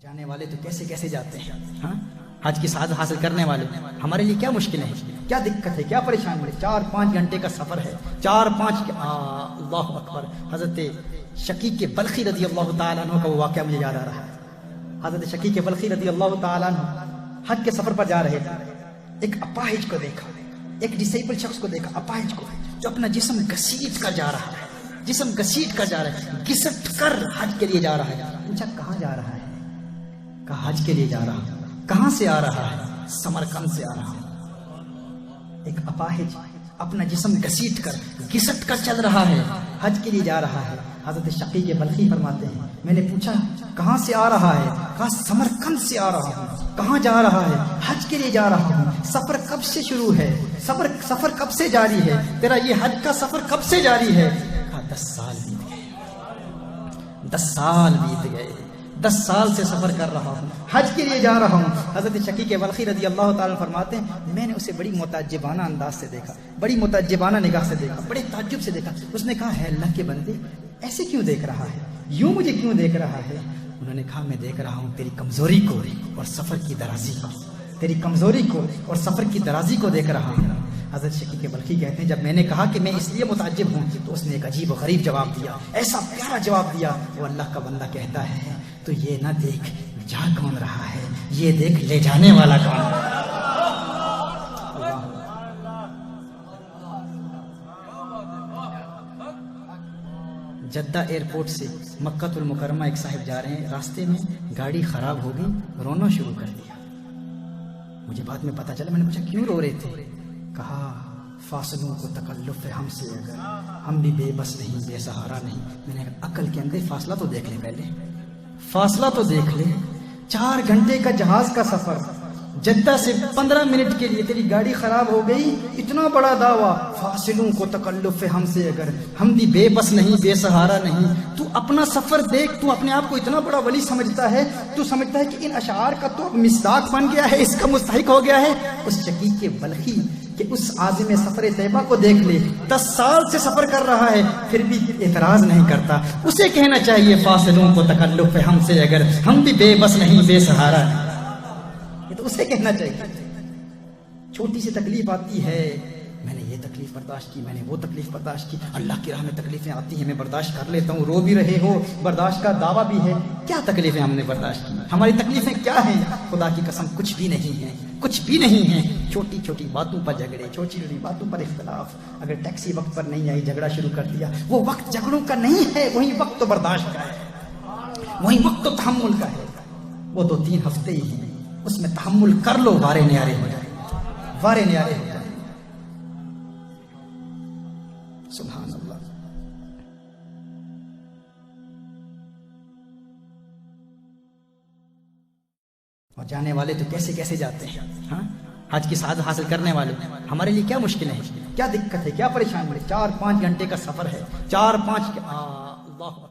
جانے والے تو کیسے کیسے جاتے ہیں. ہاں حج کی سعادت حاصل کرنے والے ہمارے لیے کیا مشکل ہے, کیا دقت ہے, کیا پریشانی ہے. 4-5 گھنٹے کا سفر ہے. 4-5 اللہ اکبر. حضرت شقیق بلخی رضی اللہ تعالیٰ عنہ کا وہ واقعہ مجھے یاد آ رہا ہے. حضرت شقیق بلخی رضی اللہ تعالیٰ عنہ حج کے سفر پر جا رہے تھے. ایک اپاہج کو دیکھا, ایک ڈسیبل شخص کو دیکھا, اپاہج کو, جو اپنا جسم گھسیٹ کر جا رہا ہے, جسم گھسیٹ کر جا رہا ہے, گھسٹ کر حج کے لیے جا رہا ہے. پوچھا کہاں جا رہا ہے؟ کہا حج کے لیے جا رہا ہے. کہاں سے آ رہا ہے؟ سمرقند سے آ رہا ہے. ایک اپاہج اپنا جسم گھسیٹ کر گھسٹ کر چل رہا ہے, حج کے لیے جا رہا ہے. حضرت شقیق بلخی فرماتے ہیں میں نے پوچھا کہاں سے آ رہا ہے؟ کہا سمرقند سے آ رہا ہوں. کہاں جا رہا ہے؟ حج کے لیے جا رہا ہوں. سفر کب سے شروع ہے؟ سفر کب سے جاری ہے؟ تیرا یہ حج کا سفر کب سے جاری ہے؟ کہا 10 سال بیت گئے. 10 سال بیت گئے. 10 سال سے سفر کر رہا ہوں, حج کے لیے جا رہا ہوں. حضرت شقیق بلخی رضی اللہ تعالیٰ فرماتے ہیں میں نے اسے بڑی متعجبانہ انداز سے دیکھا, بڑی متعجبانہ نگاہ سے دیکھا, بڑے تعجب سے دیکھا. اس نے کہا ہے اللہ کے بندے ایسے کیوں دیکھ رہا ہے, یوں مجھے کیوں دیکھ رہا ہے؟ انہوں نے کہا میں دیکھ رہا ہوں تیری کمزوری کو اور سفر کی درازی کو, تیری کمزوری کو اور سفر کی درازی کو دیکھ رہا ہوں. حضرت شقیق بلخی کہتے ہیں جب میں نے کہا کہ میں اس لیے متعجب ہوں تو اس نے ایک عجیب و غریب جواب دیا, ایسا پیارا جواب دیا. وہ اللہ کا بندہ کہتا ہے تو یہ نہ دیکھ جا کون رہا ہے, یہ دیکھ لے جانے والا کون ہے. جدہ ایئرپورٹ سے مکہ المکرمہ ایک صاحب جا رہے ہیں, راستے میں گاڑی خراب ہو گئی, رونا شروع کر دیا. مجھے بعد میں پتا چلا, میں نے پوچھا کیوں رو رہے تھے؟ کہا فاصلوں کو تکلف ہے ہم سے, اگر ہم بھی بے بس نہیں, بے سہارا نہیں. میں نے عقل کے اندر فاصلہ تو دیکھ لے, پہلے فاصلہ تو دیکھ لے. 4 گھنٹے کا جہاز کا سفر, جدہ سے 15 منٹ کے لیے تیری گاڑی خراب ہو گئی, اتنا بڑا دعویٰ. فاصلوں کو تکلف ہے ہم سے, اگر ہم بھی بے بس نہیں, بے سہارا نہیں. تو اپنا سفر دیکھ, تو اپنے آپ کو اتنا بڑا ولی سمجھتا ہے, تو سمجھتا ہے کہ ان اشعار کا تو مصداق بن گیا ہے, اس کا مستحق ہو گیا ہے. اس شقیق بلخی کہ اس عازم سفر طیبہ کو دیکھ لے, 10 سال سے سفر کر رہا ہے پھر بھی اعتراض نہیں کرتا. اسے کہنا چاہیے فاصلوں کو تکلف ہے ہم سے, اگر ہم بھی بے بس نہیں, بے سہارا نہیں. یہ تو اسے کہنا چاہیے. چھوٹی سی تکلیف آتی ہے, میں نے یہ تکلیف برداشت کی, میں نے وہ تکلیف برداشت کی, اللہ کی راہ میں تکلیفیں آتی ہیں میں برداشت کر لیتا ہوں. رو بھی رہے ہو, برداشت کا دعویٰ بھی ہے. کیا تکلیفیں ہم نے برداشت کی؟ ہماری تکلیفیں کیا ہیں؟ خدا کی قسم کچھ بھی نہیں ہیں, کچھ بھی نہیں ہیں. چھوٹی چھوٹی باتوں پر جھگڑے, چھوٹی چھوٹی باتوں پر اختلاف. اگر ٹیکسی وقت پر نہیں آئی, جھگڑا شروع کر دیا. وہ وقت جھگڑوں کا نہیں ہے, وہی وقت تو برداشت کا ہے, وہی وقت تو تحمل کا ہے. وہ 2-3 ہفتے ہی ہیں, اس میں تحمل کر لو, وارے نیارے ہو جائے, وارے نیارے ہو جائے. سبحان اللہ. اور جانے والے تو کیسے کیسے جاتے ہیں. ہاں حج کی سعادت حاصل کرنے والے ہمارے لیے کیا مشکل ہے, کیا دقت ہے, کیا پریشانی ہے. 4-5 گھنٹے کا سفر ہے. 4-5 اللہ